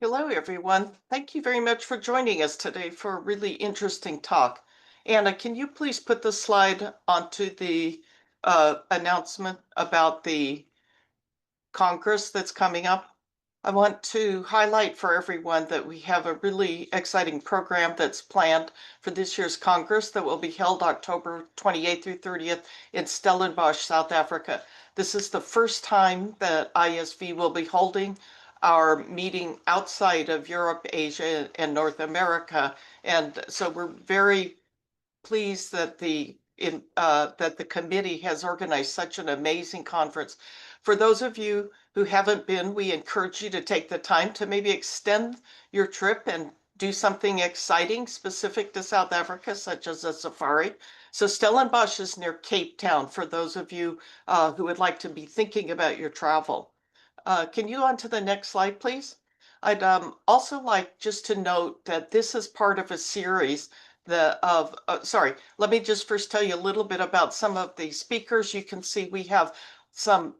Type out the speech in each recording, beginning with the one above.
Hello, everyone. Thank you very much for joining us today for a really interesting talk. Anna, can you please put the slide onto the announcement about the Congress that's coming up? I want to highlight for everyone that we have a really exciting program that's planned for this year's Congress that will be held October 28th through 30th in Stellenbosch, South Africa. This is the first time that ISV will be holding our meeting outside of Europe, Asia, and North America. And so we're very pleased that the committee has organized such an amazing conference. For those of you who haven't been, we encourage you to take the time to maybe extend your trip and do something exciting specific to South Africa, such as a safari. So Stellenbosch is near Cape Town for those of you who would like to be thinking about your travel. Can you on to the next slide, please? I'd also like just to note that this is part of a series sorry, let me just first tell you a little bit about some of the speakers. You can see we have some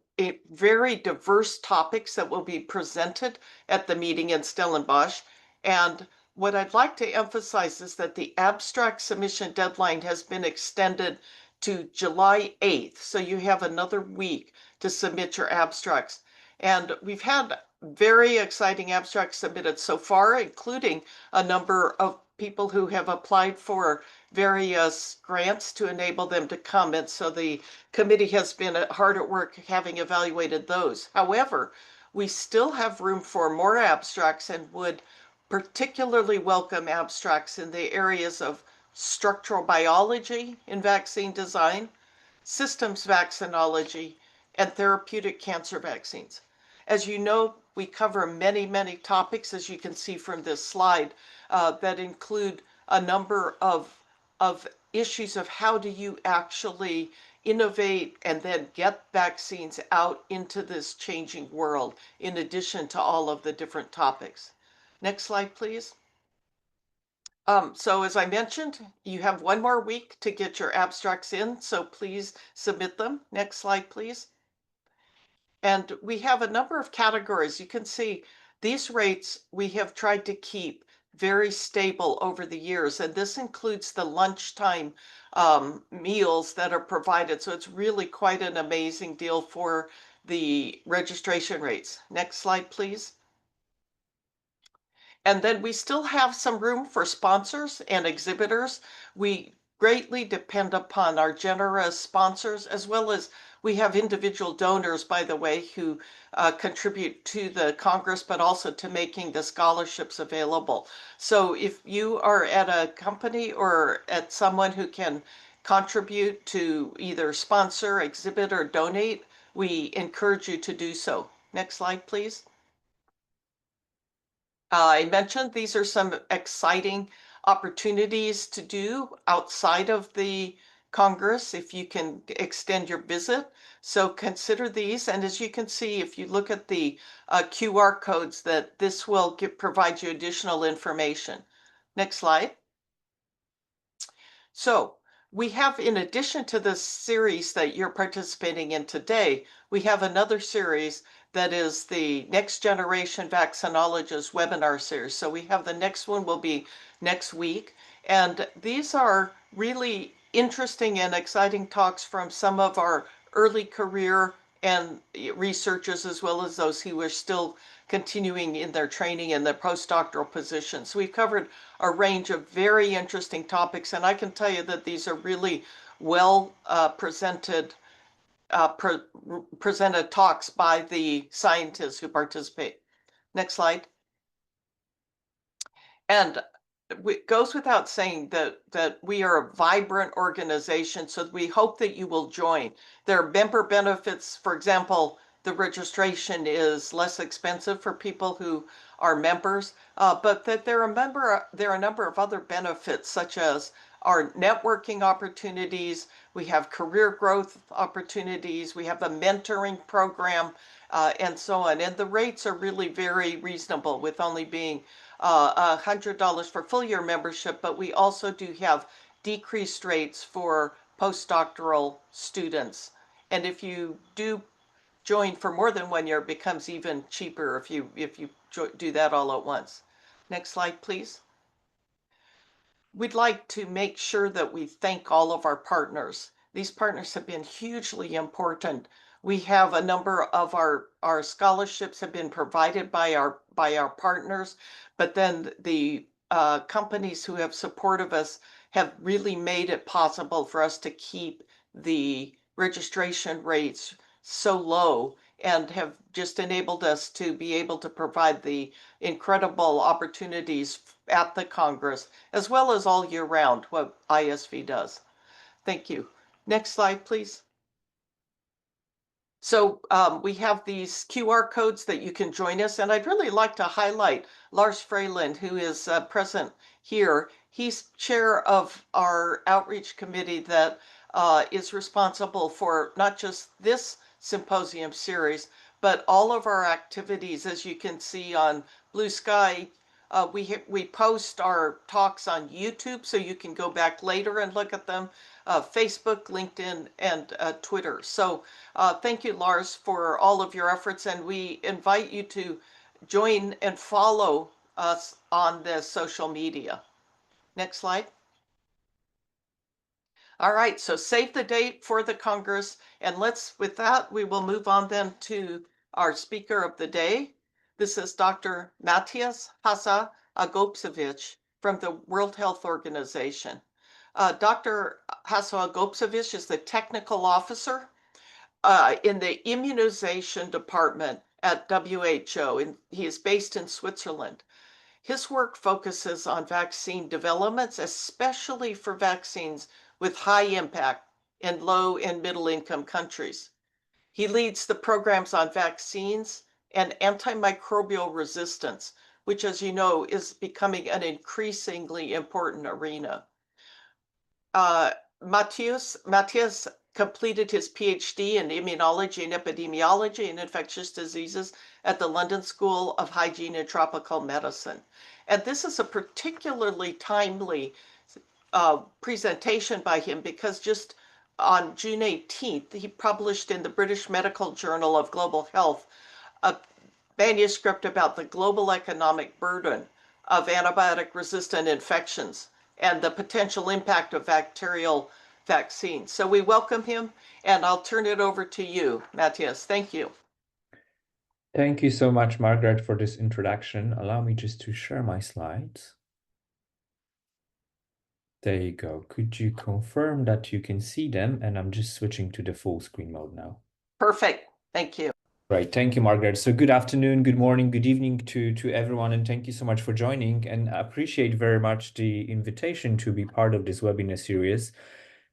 very diverse topics that will be presented at the meeting in Stellenbosch. And what I'd like to emphasize is that the abstract submission deadline has been extended to July 8th. So you have another week to submit your abstracts. And we've had very exciting abstracts submitted so far, including a number of people who have applied for various grants to enable them to come. And so the committee has been hard at work having evaluated those. However, we still have room for more abstracts and would particularly welcome abstracts in the areas of structural biology in vaccine design, systems vaccinology, and therapeutic cancer vaccines. As you know, we cover many, many topics, as you can see from this slide, that include a number of issues of how do you actually innovate and then get vaccines out into this changing world, in addition to all of the different topics. Next slide, please. So as I mentioned, you have one more week to get your abstracts in, so please submit them. Next slide, please. And we have a number of categories. You can see these rates we have tried to keep very stable over the years, and this includes the lunchtime meals that are provided. So it's really quite an amazing deal for the registration rates. Next slide, please. And then we still have some room for sponsors and exhibitors. We greatly depend upon our generous sponsors, as well as we have individual donors, by the way, who contribute to the Congress, but also to making the scholarships available. So if you are at a company or at someone who can contribute to either sponsor, exhibit, or donate, we encourage you to do so. Next slide, please. I mentioned these are some exciting opportunities to do outside of the Congress if you can extend your visit. So consider these. And as you can see, if you look at the QR codes, that this will provide you additional information. Next slide. So we have, in addition to this series that you're participating in today, we have another series that is the Next Generation Vaccinologist webinar series. So we have the next one will be next week. And these are really interesting and exciting talks from some of our early career and researchers, as well as those who are still continuing in their training in the postdoctoral positions. So we've covered a range of very interesting topics, and I can tell you that these are really well presented talks by the scientists who participate. Next slide. And it goes without saying that we are a vibrant organization, so we hope that you will join. There are member benefits. For example, the registration is less expensive for people who are members, but that there are a number of other benefits, such as our networking opportunities, we have career growth opportunities, we have a mentoring program, and so on. And the rates are really very reasonable, with only being $100 for full year membership, but we also do have decreased rates for postdoctoral students. And if you do join for more than 1 year, it becomes even cheaper if you do that all at once. Next slide, please. We'd like to make sure that we thank all of our partners. These partners have been hugely important. We have a number of our scholarships have been provided by our partners, but then the companies who have supported us have really made it possible for us to keep the registration rates so low and have just enabled us to be able to provide the incredible opportunities at the Congress, as well as all year round, what ISV does. Thank you. Next slide, please. So we have these QR codes that you can join us, and I'd really like to highlight Lars Freyland, who is present here. He's chair of our outreach committee that is responsible for not just this symposium series, but all of our activities. As you can see on Blue Sky, we post our talks on YouTube, so you can go back later and look at them. Facebook, LinkedIn, and Twitter. So thank you, Lars, for all of your efforts, and we invite you to join and follow us on the social media. Next slide. All right, so save the date for the Congress, and with that, we will move on then to our speaker of the day. This is Dr. Mateusz Hasso-Agopsowicz from the World Health Organization. Dr. Hasso-Agopsowicz is the technical officer in the immunization department at WHO, and he is based in Switzerland. His work focuses on vaccine developments, especially for vaccines with high impact in low and middle income countries. He leads the programs on vaccines and antimicrobial resistance, which, as you know, is becoming an increasingly important arena. Mateusz completed his PhD in immunology and epidemiology and infectious diseases at the London School of Hygiene and Tropical Medicine. And this is a particularly timely presentation by him because just on June 18th, he published in the British Medical Journal of Global Health a manuscript about the global economic burden of antibiotic-resistant infections and the potential impact of bacterial vaccines. So we welcome him, and I'll turn it over to you, Mateusz. Thank you. Thank you so much, Margaret, for this introduction. Allow me just to share my slides. There you go. Could you confirm that you can see them? And I'm just switching to the full screen mode now. Perfect. Thank you. Right. Thank you, Margaret. So good afternoon, good morning, good evening to everyone, and thank you so much for joining. And I appreciate very much the invitation to be part of this webinar series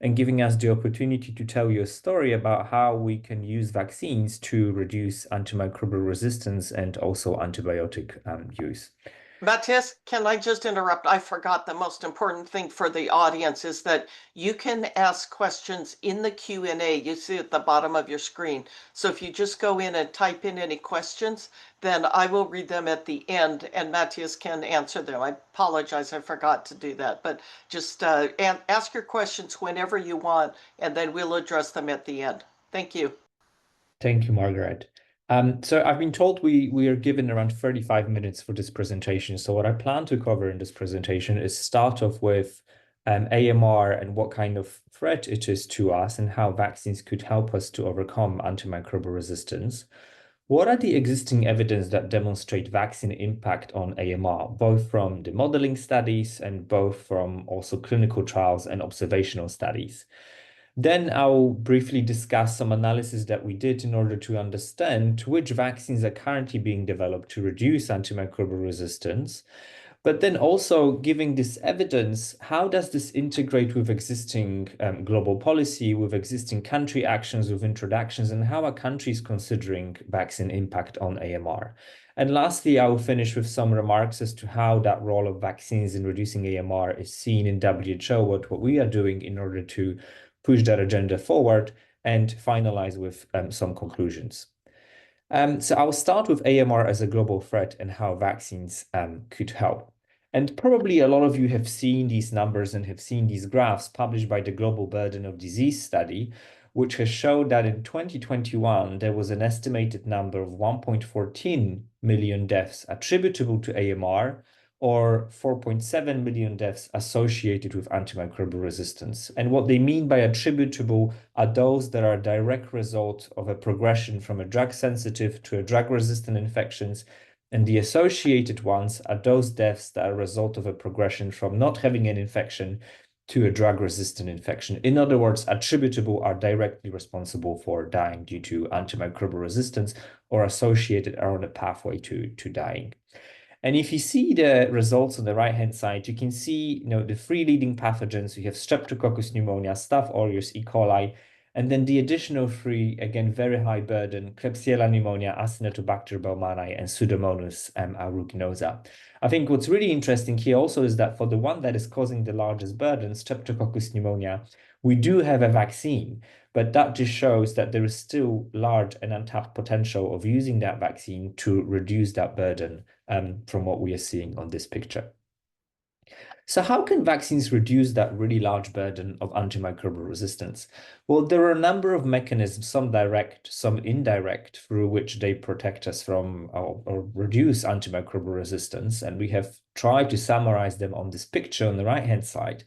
and giving us the opportunity to tell you a story about how we can use vaccines to reduce antimicrobial resistance and also antibiotic use. Mateusz, can I just interrupt? I forgot the most important thing for the audience is that you can ask questions in the Q&A you see at the bottom of your screen. So if you just go in and type in any questions, then I will read them at the end and Mateusz can answer them. I apologize, I forgot to do that, but just ask your questions whenever you want, and then we'll address them at the end. Thank you. Thank you, Margaret. So I've been told we are given around 35 minutes for this presentation. So what I plan to cover in this presentation is start off with AMR and what kind of threat it is to us and how vaccines could help us to overcome antimicrobial resistance. What are the existing evidence that demonstrate vaccine impact on AMR, both from the modeling studies and both from also clinical trials and observational studies? Then I'll briefly discuss some analysis that we did in order to understand which vaccines are currently being developed to reduce antimicrobial resistance. But then also giving this evidence, how does this integrate with existing global policy, with existing country actions, with introductions, and how are countries considering vaccine impact on AMR? And lastly, I will finish with some remarks as to how that role of vaccines in reducing AMR is seen in WHO, what we are doing in order to push that agenda forward, and finalize with some conclusions. So I'll start with AMR as a global threat and how vaccines could help. And probably a lot of you have seen these numbers and have seen these graphs published by the Global Burden of Disease study, which has showed that in 2021, there was an estimated number of 1.14 million deaths attributable to AMR, or 4.7 million deaths associated with antimicrobial resistance. And what they mean by attributable are those that are a direct result of a progression from a drug-sensitive to a drug-resistant infections, and the associated ones are those deaths that are a result of a progression from not having an infection to a drug-resistant infection. In other words, attributable are directly responsible for dying due to antimicrobial resistance or associated are on a pathway to dying. And if you see the results on the right-hand side, you can see, the three leading pathogens. You have Streptococcus pneumonia, Staph aureus, E. coli, and then the additional three, again, very high burden, Klebsiella pneumonia, Acinetobacter baumannii, and Pseudomonas aeruginosa. I think what's really interesting here also is that for the one that is causing the largest burden, Streptococcus pneumonia, we do have a vaccine, but that just shows that there is still large and untapped potential of using that vaccine to reduce that burden from what we are seeing on this picture. So how can vaccines reduce that really large burden of antimicrobial resistance? Well, there are a number of mechanisms, some direct, some indirect, through which they protect us from or reduce antimicrobial resistance. And we have tried to summarize them on this picture on the right-hand side.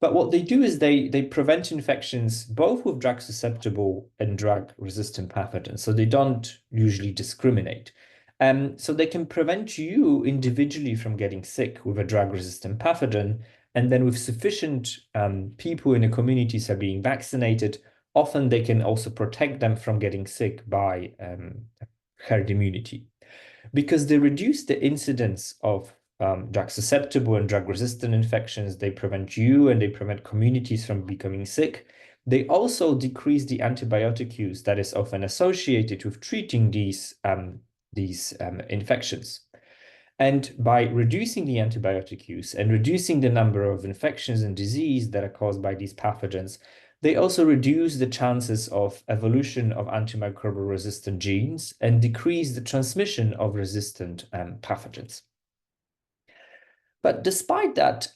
But what they do is they prevent infections both with drug-susceptible and drug-resistant pathogens. So they don't usually discriminate. So they can prevent you individually from getting sick with a drug-resistant pathogen. And then with sufficient people in the communities are being vaccinated, often they can also protect them from getting sick by herd immunity. Because they reduce the incidence of drug-susceptible and drug-resistant infections, they prevent you and they prevent communities from becoming sick. They also decrease the antibiotic use that is often associated with treating these infections. And by reducing the antibiotic use and reducing the number of infections and disease that are caused by these pathogens, they also reduce the chances of evolution of antimicrobial resistant genes and decrease the transmission of resistant pathogens. But despite that,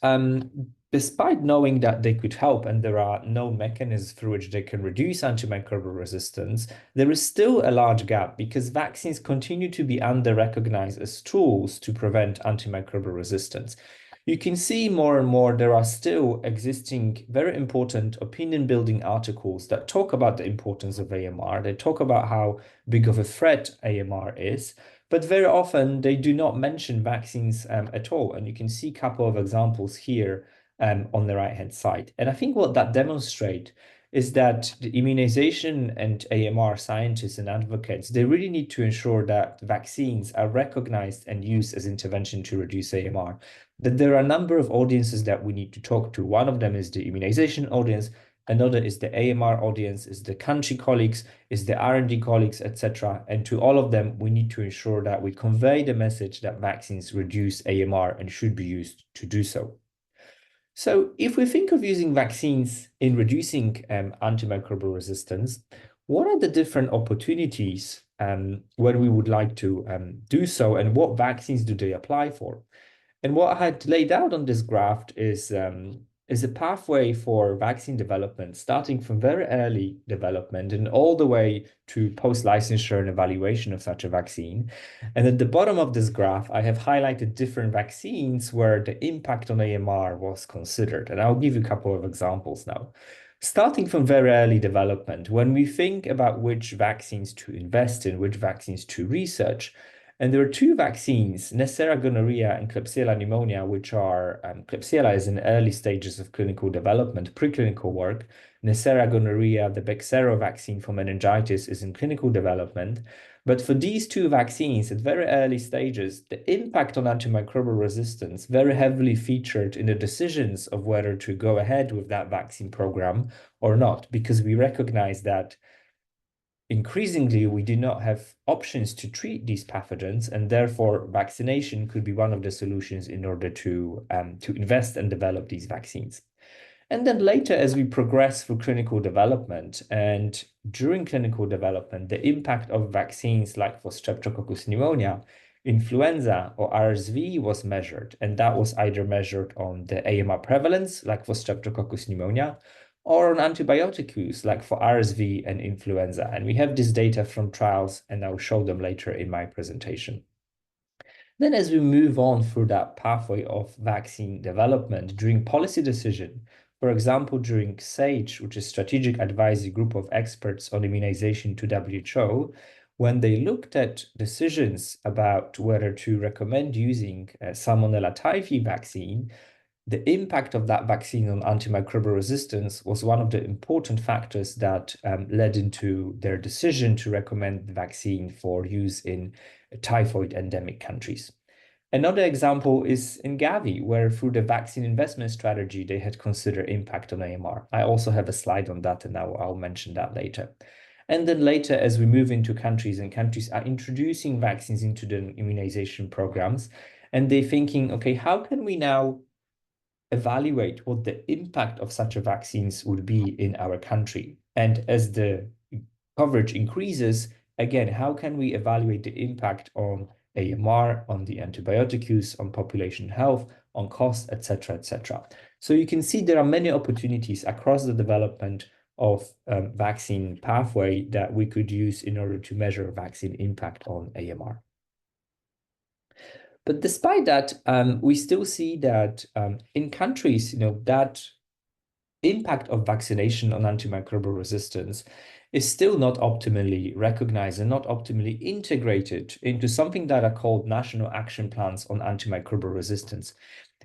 despite knowing that they could help and there are no mechanisms through which they can reduce antimicrobial resistance, there is still a large gap because vaccines continue to be under-recognized as tools to prevent antimicrobial resistance. You can see more and more there are still existing very important opinion-building articles that talk about the importance of AMR. They talk about how big of a threat AMR is, but very often they do not mention vaccines at all. And you can see a couple of examples here on the right-hand side. And I think what that demonstrates is that the immunization and AMR scientists and advocates, they really need to ensure that vaccines are recognized and used as intervention to reduce AMR. That there are a number of audiences that we need to talk to. One of them is the immunization audience. Another is the AMR audience, is the country colleagues, is the R&D colleagues, etc. And to all of them, we need to ensure that we convey the message that vaccines reduce AMR and should be used to do so. So if we think of using vaccines in reducing antimicrobial resistance, what are the different opportunities when we would like to do so, and what vaccines do they apply for? And what I had laid out on this graph is a pathway for vaccine development, starting from very early development and all the way to post-licensure and evaluation of such a vaccine. And at the bottom of this graph, I have highlighted different vaccines where the impact on AMR was considered. And I'll give you a couple of examples now. Starting from very early development, when we think about which vaccines to invest in, which vaccines to research, and there are two vaccines, Neisseria gonorrhea and Klebsiella pneumonia, which are, Klebsiella is in early stages of clinical development, preclinical work. Neisseria gonorrhea, the Bexsero vaccine for meningitis, is in clinical development. But for these two vaccines at very early stages, the impact on antimicrobial resistance very heavily featured in the decisions of whether to go ahead with that vaccine program or not, because we recognize that increasingly, we do not have options to treat these pathogens, and therefore vaccination could be one of the solutions in order to invest and develop these vaccines. And then later, as we progress through clinical development and during clinical development, the impact of vaccines like for Streptococcus pneumonia, influenza, or RSV was measured, and that was either measured on the AMR prevalence, like for Streptococcus pneumonia, or on antibiotic use, like for RSV and influenza. And we have this data from trials, and I'll show them later in my presentation. Then as we move on through that pathway of vaccine development during policy decision, for example, during SAGE, which is Strategic Advisory Group of Experts on Immunization to WHO, when they looked at decisions about whether to recommend using Salmonella typhi vaccine, the impact of that vaccine on antimicrobial resistance was one of the important factors that led into their decision to recommend the vaccine for use in typhoid endemic countries. Another example is in Gavi, where through the vaccine investment strategy, they had considered impact on AMR. I also have a slide on that, and I'll mention that later. And then later, as we move into countries, and countries are introducing vaccines into the immunization programs, and they're thinking, okay, how can we now evaluate what the impact of such a vaccines would be in our country? And as the coverage increases, again, how can we evaluate the impact on AMR, on the antibiotic use, on population health, on cost, etc., etc. So you can see there are many opportunities across the development of vaccine pathway that we could use in order to measure vaccine impact on AMR. But despite that, we still see that in countries, that impact of vaccination on antimicrobial resistance is still not optimally recognized and not optimally integrated into something that are called national action plans on antimicrobial resistance.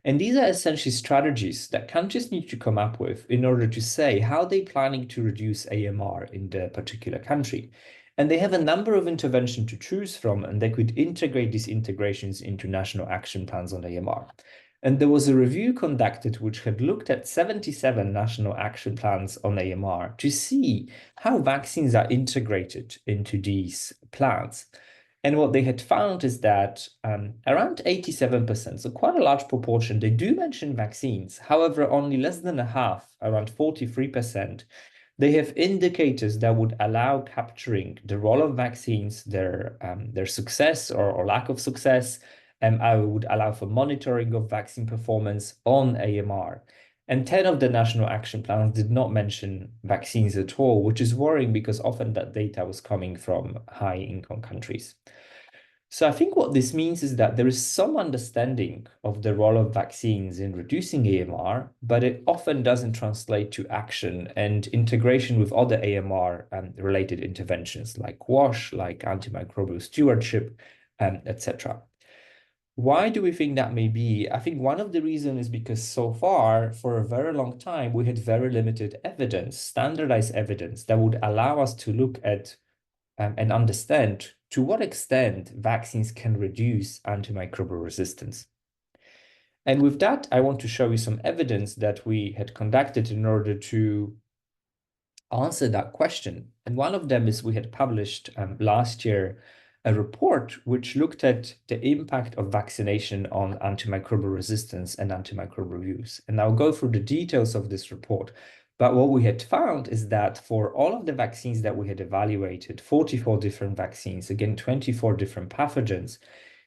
And these are essentially strategies that countries need to come up with in order to say how they're planning to reduce AMR in the particular country. And they have a number of interventions to choose from, and they could integrate these integrations into national action plans on AMR. And there was a review conducted which had looked at 77 national action plans on AMR to see how vaccines are integrated into these plans. And what they had found is that around 87%, so quite a large proportion, they do mention vaccines. However, only less than a half, around 43%, they have indicators that would allow capturing the role of vaccines, their success or lack of success, I would allow for monitoring of vaccine performance on AMR. And 10 of the national action plans did not mention vaccines at all, which is worrying because often that data was coming from high-income countries. So I think what this means is that there is some understanding of the role of vaccines in reducing AMR, but it often doesn't translate to action and integration with other AMR-related interventions like WASH, like antimicrobial stewardship, etc. Why do we think that may be? I think one of the reasons is because so far, for a very long time, we had very limited evidence, standardized evidence that would allow us to look at and understand to what extent vaccines can reduce antimicrobial resistance. And with that, I want to show you some evidence that we had conducted in order to answer that question. And one of them is we had published last year a report which looked at the impact of vaccination on antimicrobial resistance and antimicrobial use. And I'll go through the details of this report. But what we had found is that for all of the vaccines that we had evaluated, 44 different vaccines, again, 24 different pathogens,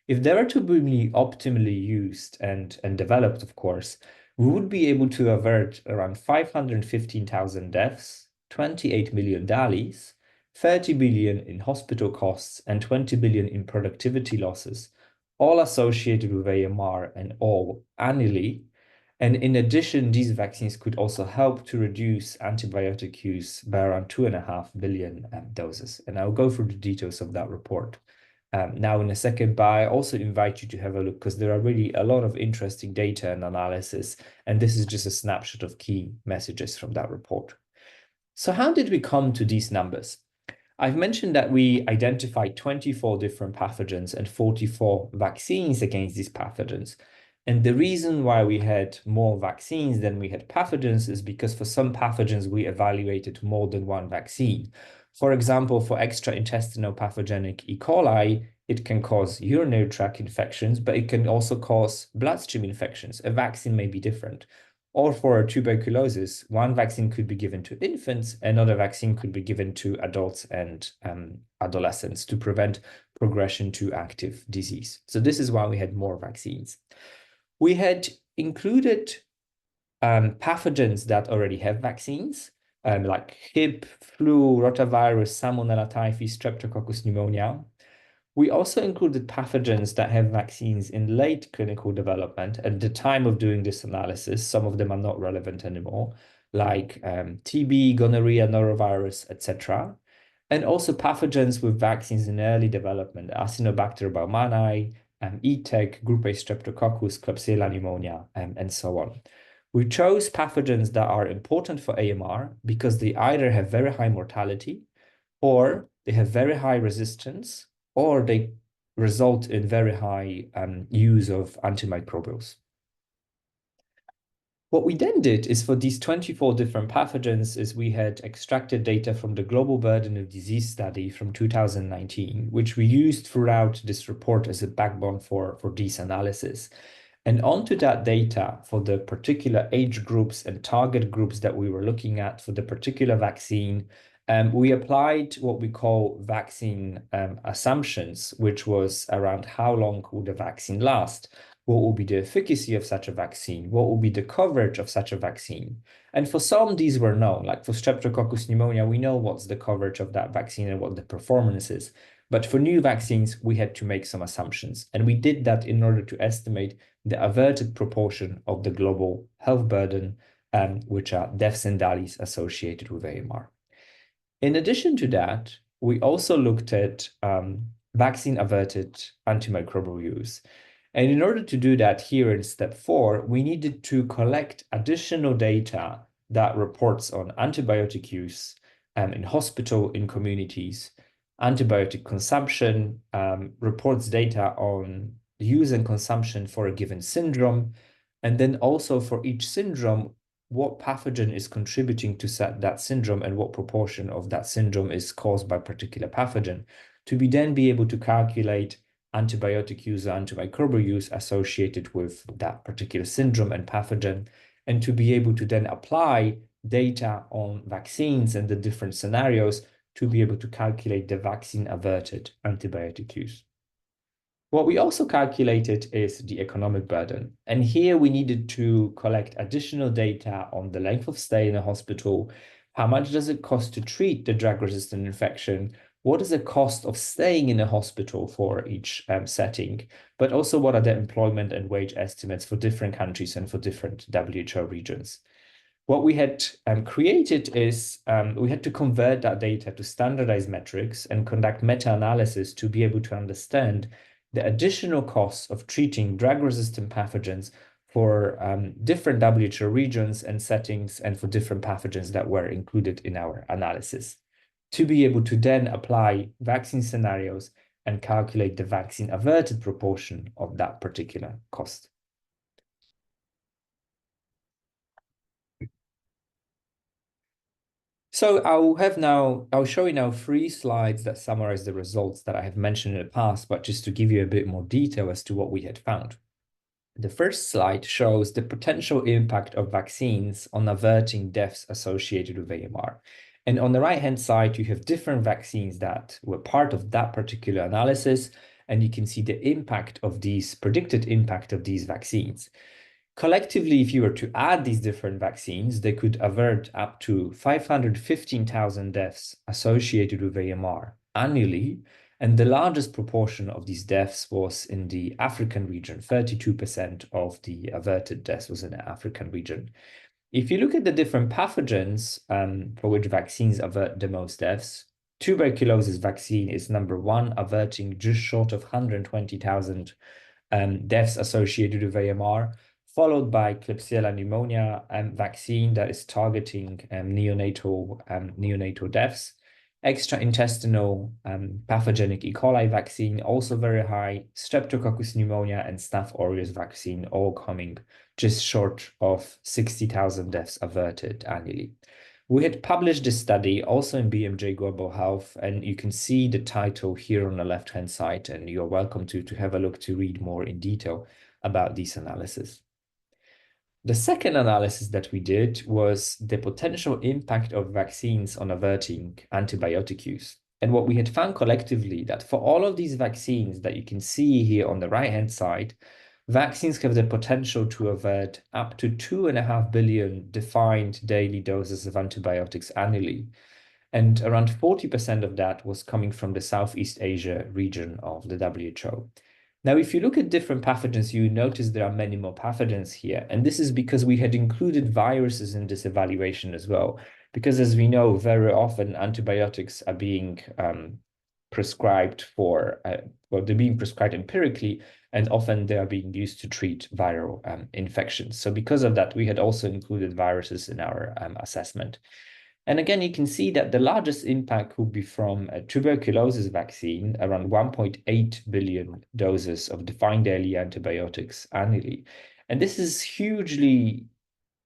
if they were to be optimally used and developed, of course, we would be able to avert around 515,000 deaths, 28 million DALYs, 30 billion in hospital costs, and 20 billion in productivity losses, all associated with AMR and all annually. And in addition, these vaccines could also help to reduce antibiotic use by around 2.5 billion doses. And I'll go through the details of that report now in a second, but I also invite you to have a look because there are really a lot of interesting data and analysis. And this is just a snapshot of key messages from that report. So how did we come to these numbers? I've mentioned that we identified 24 different pathogens and 44 vaccines against these pathogens. And the reason why we had more vaccines than we had pathogens is because for some pathogens, we evaluated more than one vaccine. For example, for extraintestinal pathogenic E. coli, it can cause urinary tract infections, but it can also cause bloodstream infections. A vaccine may be different. Or for tuberculosis, one vaccine could be given to infants, another vaccine could be given to adults and adolescents to prevent progression to active disease. So this is why we had more vaccines. We had included pathogens that already have vaccines, like Hib, flu, rotavirus, Salmonella typhus, Streptococcus pneumonia. We also included pathogens that have vaccines in late clinical development at the time of doing this analysis. Some of them are not relevant anymore, like TB, gonorrhea, norovirus, etc. And also pathogens with vaccines in early development, Acinetobacter baumannii, ETEC, Group A Streptococcus, Klebsiella pneumonia, and so on. We chose pathogens that are important for AMR because they either have very high mortality, or they have very high resistance, or they result in very high use of antimicrobials. What we then did is for these 24 different pathogens is we had extracted data from the Global Burden of Disease study from 2019, which we used throughout this report as a backbone for these analysis. And onto that data for the particular age groups and target groups that we were looking at for the particular vaccine, we applied what we call vaccine assumptions, which was around how long will the vaccine last? What will be the efficacy of such a vaccine? What will be the coverage of such a vaccine? And for some, these were known. Like for Streptococcus pneumonia, we know what's the coverage of that vaccine and what the performance is. But for new vaccines, we had to make some assumptions. And we did that in order to estimate the averted proportion of the global health burden, which are deaths and DALYs associated with AMR. In addition to that, we also looked at vaccine-averted antimicrobial use. And in order to do that here in step 4, we needed to collect additional data that reports on antibiotic use in hospital, in communities, antibiotic consumption, reports data on use and consumption for a given syndrome, and then also for each syndrome, what pathogen is contributing to that syndrome and what proportion of that syndrome is caused by a particular pathogen, to then be able to calculate antibiotic use or antimicrobial use associated with that particular syndrome and pathogen, and to be able to then apply data on vaccines and the different scenarios to be able to calculate the vaccine-averted antibiotic use. What we also calculated is the economic burden. And here we needed to collect additional data on the length of stay in a hospital, how much does it cost to treat the drug-resistant infection, what is the cost of staying in a hospital for each setting, but also what are the employment and wage estimates for different countries and for different WHO regions. What we had created is we had to convert that data to standardized metrics and conduct meta-analysis to be able to understand the additional costs of treating drug-resistant pathogens for different WHO regions and settings and for different pathogens that were included in our analysis, to be able to then apply vaccine scenarios and calculate the vaccine-averted proportion of that particular cost. So I'll show you now 3 slides that summarize the results that I have mentioned in the past, but just to give you a bit more detail as to what we had found. The first slide shows the potential impact of vaccines on averting deaths associated with AMR. And on the right-hand side, you have different vaccines that were part of that particular analysis, and you can see the impact of these, predicted impact of these vaccines. Collectively, if you were to add these different vaccines, they could avert up to 515,000 deaths associated with AMR annually, and the largest proportion of these deaths was in the African region. 32% of the averted deaths was in the African region. If you look at the different pathogens for which vaccines avert the most deaths, tuberculosis vaccine is number 1, averting just short of 120,000 deaths associated with AMR, followed by Klebsiella pneumonia vaccine that is targeting neonatal deaths. Extraintestinal pathogenic E. coli vaccine, also very high. Streptococcus pneumonia and Staph aureus vaccine, all coming just short of 60,000 deaths averted annually. We had published this study also in BMJ Global Health, and you can see the title here on the left-hand side, and you're welcome to have a look to read more in detail about these analyses. The second analysis that we did was the potential impact of vaccines on averting antibiotic use. And what we had found collectively that for all of these vaccines that you can see here on the right-hand side, Vaccines have the potential to avert up to 2.5 billion defined daily doses of antibiotics annually, and around 40% of that was coming from the Southeast Asia region of the WHO. Now, if you look at different pathogens, you notice there are many more pathogens here. And this is because we had included viruses in this evaluation as well. Because as we know, very often antibiotics are being prescribed for, well, they're being prescribed empirically, and often they are being used to treat viral infections. So because of that, we had also included viruses in our assessment. And again, you can see that the largest impact would be from a tuberculosis vaccine, around 1.8 billion doses of defined daily antibiotics annually. And this is hugely,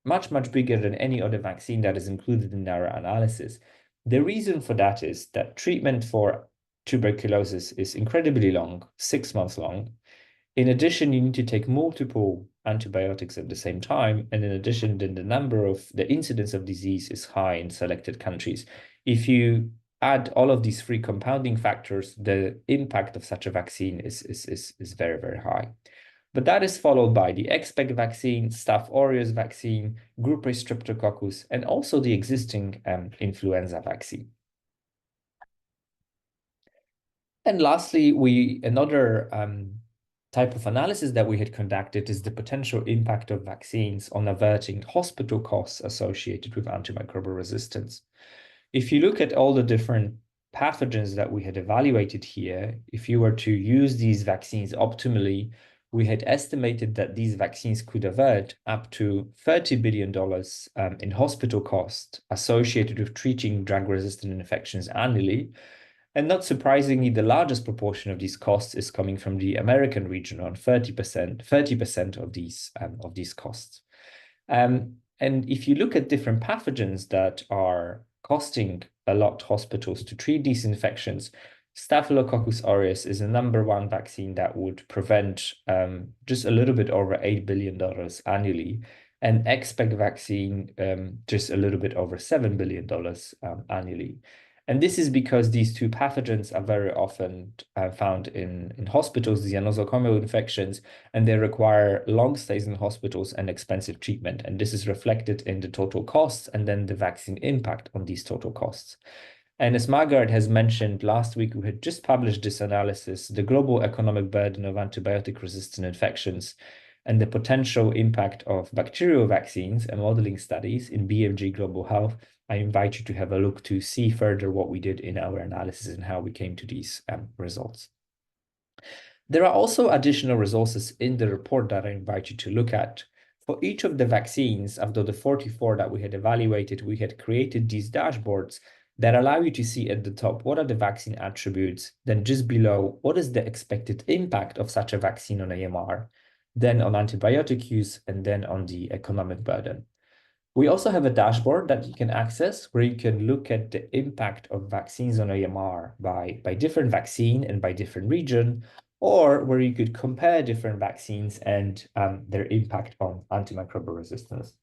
much bigger than any other vaccine that is included in our analysis. The reason for that is that treatment for tuberculosis is incredibly long, 6 months long. In addition, you need to take multiple antibiotics at the same time. And in addition, then the incidence of disease is high in selected countries. If you add all of these three compounding factors, the impact of such a vaccine is very, very high. But that is followed by the XBEC vaccine, Staph aureus vaccine, Group A Streptococcus, and also the existing influenza vaccine. And lastly, another type of analysis that we had conducted is the potential impact of vaccines on averting hospital costs associated with antimicrobial resistance. If you look at all the different pathogens that we had evaluated here, if you were to use these vaccines optimally, we had estimated that these vaccines could avert up to $30 billion in hospital costs associated with treating drug-resistant infections annually. And not surprisingly, the largest proportion of these costs is coming from the American region, around 30% of these costs. And if you look at different pathogens that are costing a lot hospitals to treat these infections, Staphylococcus aureus is the #1 vaccine that would prevent just a little bit over $8 billion annually, and XBEC vaccine just a little bit over $7 billion annually. And this is because these two pathogens are very often found in hospitals. These are nosocomial infections, and they require long stays in hospitals and expensive treatment. And this is reflected in the total costs and then the vaccine impact on these total costs. And as Margaret has mentioned last week, we had just published this analysis, the global economic burden of antibiotic-resistant infections and the potential impact of bacterial vaccines and modeling studies in BMG Global Health. I invite you to have a look to see further what we did in our analysis and how we came to these results. There are also additional resources in the report that I invite you to look at. For each of the vaccines, after the 44 that we had evaluated, we had created these dashboards that allow you to see at the top what are the vaccine attributes, then just below what is the expected impact of such a vaccine on AMR, then on antibiotic use, and then on the economic burden. We also have a dashboard that you can access where you can look at the impact of vaccines on AMR by different vaccine and by different region, or where you could compare different vaccines and their impact on antimicrobial resistance.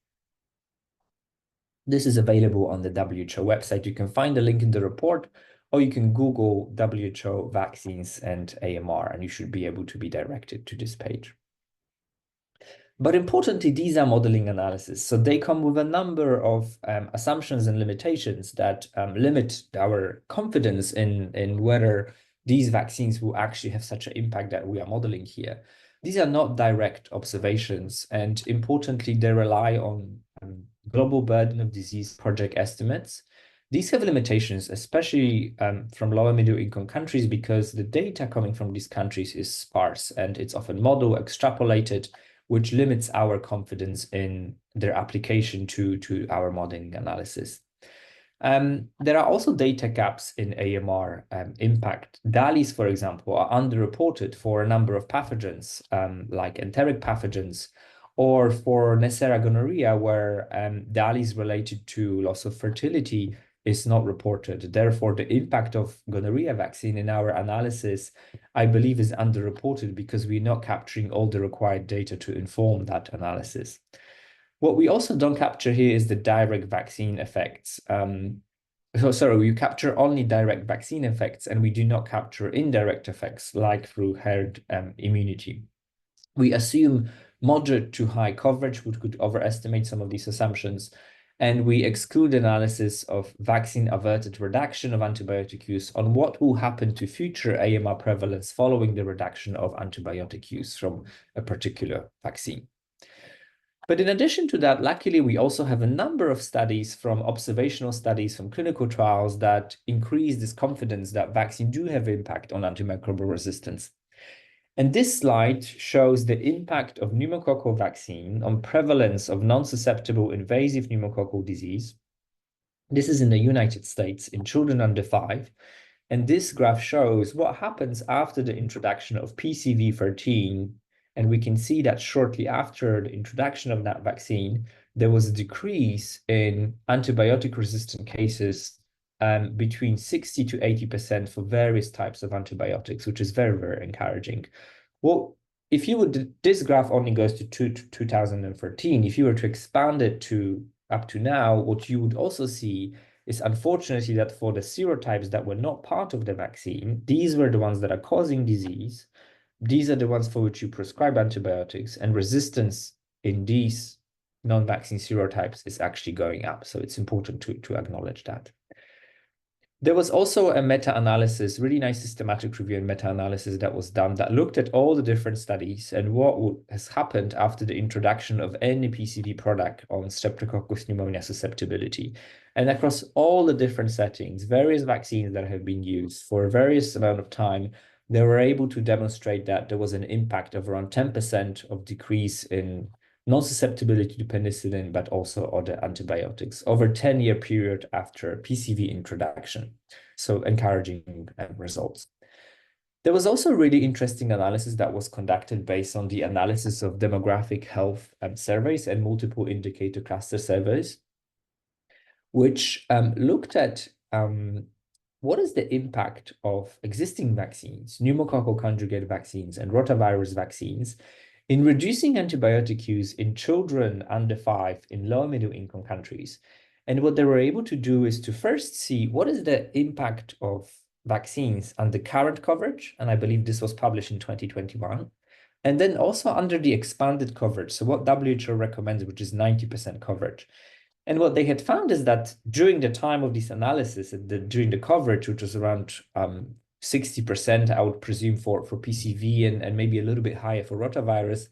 This is available on the WHO website. You can find the link in the report, or you can Google WHO vaccines and AMR, and you should be able to be directed to this page. But importantly, these are modeling analysis. So they come with a number of assumptions and limitations that limit our confidence in whether these vaccines will actually have such an impact that we are modeling here. These are not direct observations, and importantly, they rely on global burden of disease project estimates. These have limitations, especially from low and middle income countries, because the data coming from these countries is sparse and it's often model extrapolated, which limits our confidence in their application to our modeling analysis. There are also data gaps in AMR impact. DALIs, for example, are underreported for a number of pathogens, like enteric pathogens, or for Neisseria gonorrhea, where DALIs related to loss of fertility is not reported. Therefore, the impact of gonorrhea vaccine in our analysis, I believe, is underreported because we're not capturing all the required data to inform that analysis. What we also don't capture here is the direct vaccine effects. We capture only direct vaccine effects, and we do not capture indirect effects like through herd immunity. We assume moderate to high coverage, which could overestimate some of these assumptions. And we exclude analysis of vaccine-averted reduction of antibiotic use on what will happen to future AMR prevalence following the reduction of antibiotic use from a particular vaccine. But in addition to that, luckily, we also have a number of studies from observational studies from clinical trials that increase this confidence that vaccines do have impact on antimicrobial resistance. And this slide shows the impact of pneumococcal vaccine on prevalence of non-susceptible invasive pneumococcal disease. This is in the United States in children under 5. And this graph shows what happens after the introduction of PCV13. And we can see that shortly after the introduction of that vaccine, there was a decrease in antibiotic-resistant cases between 60 to 80% for various types of antibiotics, which is very, very encouraging. Well, if you would, this graph only goes to 2013. If you were to expand it to up to now, what you would also see is unfortunately that for the serotypes that were not part of the vaccine, these were the ones that are causing disease. These are the ones for which you prescribe antibiotics, and resistance in these non-vaccine serotypes is actually going up. So it's important to acknowledge that. There was also a meta-analysis, really nice systematic review and meta-analysis that was done that looked at all the different studies and what has happened after the introduction of any PCV product on Streptococcus pneumonia susceptibility. And across all the different settings, various vaccines that have been used for a various amount of time, they were able to demonstrate that there was an impact of around 10% of decrease in non-susceptibility to penicillin, but also other antibiotics over a 10-year period after PCV introduction. So encouraging results. There was also a really interesting analysis that was conducted based on the analysis of demographic health surveys and multiple indicator cluster surveys, which looked at what is the impact of existing vaccines, pneumococcal conjugate vaccines and rotavirus vaccines, in reducing antibiotic use in children under 5 in low and middle income countries. And what they were able to do is to first see what is the impact of vaccines under current coverage, and I believe this was published in 2021, and then also under the expanded coverage, so what WHO recommends, which is 90% coverage. And what they had found is that during the time of this analysis, during the coverage, which was around 60%, I would presume, for PCV and maybe a little bit higher for rotavirus,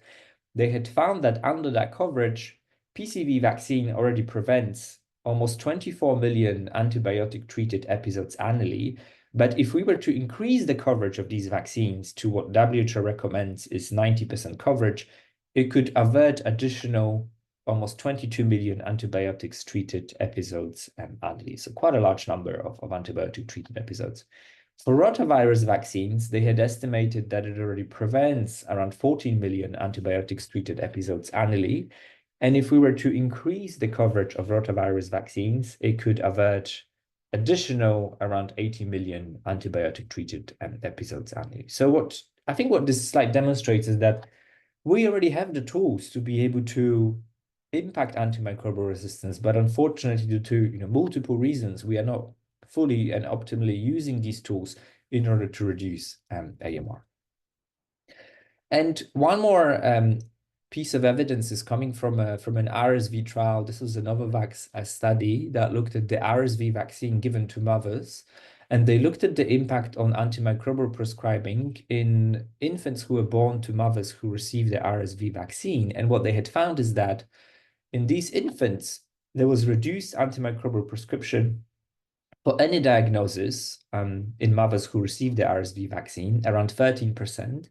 they had found that under that coverage, PCV vaccine already prevents almost 24 million antibiotic-treated episodes annually. But if we were to increase the coverage of these vaccines to what WHO recommends is 90% coverage, it could avert additional almost 22 million antibiotics-treated episodes annually. So quite a large number of antibiotic-treated episodes. For rotavirus vaccines, they had estimated that it already prevents around 14 million antibiotics-treated episodes annually. And if we were to increase the coverage of rotavirus vaccines, it could avert additional around 80 million antibiotic-treated episodes annually. So what this slide demonstrates is that we already have the tools to be able to impact antimicrobial resistance, but unfortunately, due to multiple reasons, we are not fully and optimally using these tools in order to reduce AMR. And one more piece of evidence is coming from an RSV trial. This was a Novavax study that looked at the RSV vaccine given to mothers, and they looked at the impact on antimicrobial prescribing in infants who were born to mothers who received the RSV vaccine. And what they had found is that in these infants, there was reduced antimicrobial prescription for any diagnosis in mothers who received the RSV vaccine, around 13%,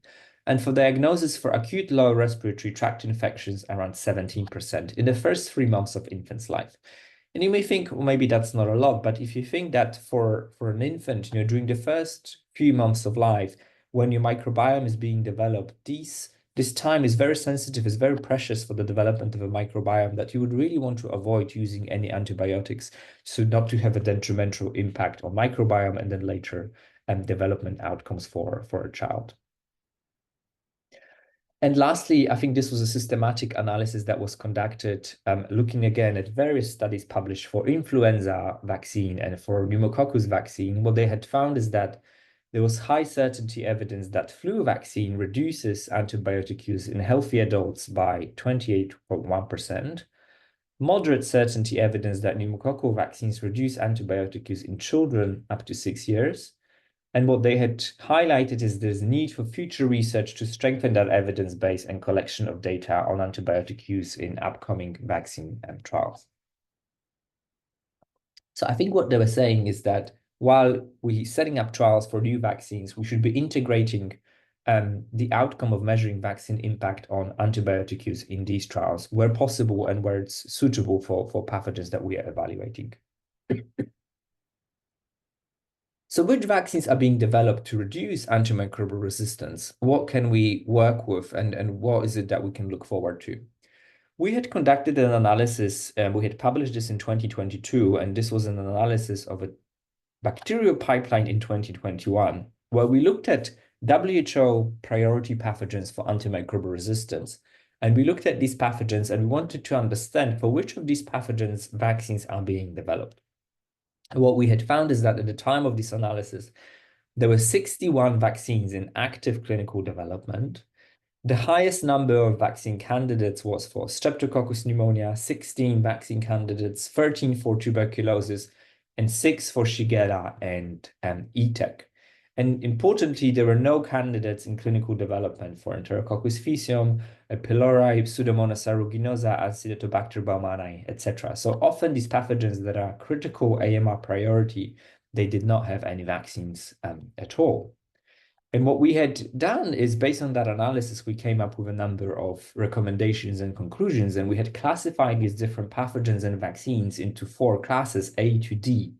and for diagnosis for acute lower respiratory tract infections, around 17% in the first 3 months of infant's life. And you may think, well, maybe that's not a lot, but if you think that for an infant, during the first few months of life, when your microbiome is being developed, this time is very sensitive, is very precious for the development of a microbiome that you would really want to avoid using any antibiotics, so not to have a detrimental impact on microbiome and then later development outcomes for a child. And lastly, I think this was a systematic analysis that was conducted looking again at various studies published for influenza vaccine and for pneumococcus vaccine. What they had found is that there was high certainty evidence that flu vaccine reduces antibiotic use in healthy adults by 28.1%. Moderate certainty evidence that pneumococcal vaccines reduce antibiotic use in children up to 6 years. And what they had highlighted is there's need for future research to strengthen that evidence base and collection of data on antibiotic use in upcoming vaccine trials. So I think what they were saying is that while we're setting up trials for new vaccines, we should be integrating the outcome of measuring vaccine impact on antibiotic use in these trials where possible and where it's suitable for pathogens that we are evaluating. So which vaccines are being developed to reduce antimicrobial resistance? What can we work with and what is it that we can look forward to? We had conducted an analysis, we had published this in 2022, and this was an analysis of a bacterial pipeline in 2021, where we looked at WHO priority pathogens for antimicrobial resistance. And we looked at these pathogens and we wanted to understand for which of these pathogens vaccines are being developed. What we had found is that at the time of this analysis, there were 61 vaccines in active clinical development. The highest number of vaccine candidates was for Streptococcus pneumonia, 16 vaccine candidates, 13 for tuberculosis, and 6 for Shigella and ETEC. And importantly, there were no candidates in clinical development for Enterococcus faecium, pylori, Pseudomonas aeruginosa, Acinetobacter baumannii, etc. So often these pathogens that are critical AMR priority, they did not have any vaccines at all. And what we had done is, based on that analysis, we came up with a number of recommendations and conclusions, and we had classified these different pathogens and vaccines into 4 classes, A to D.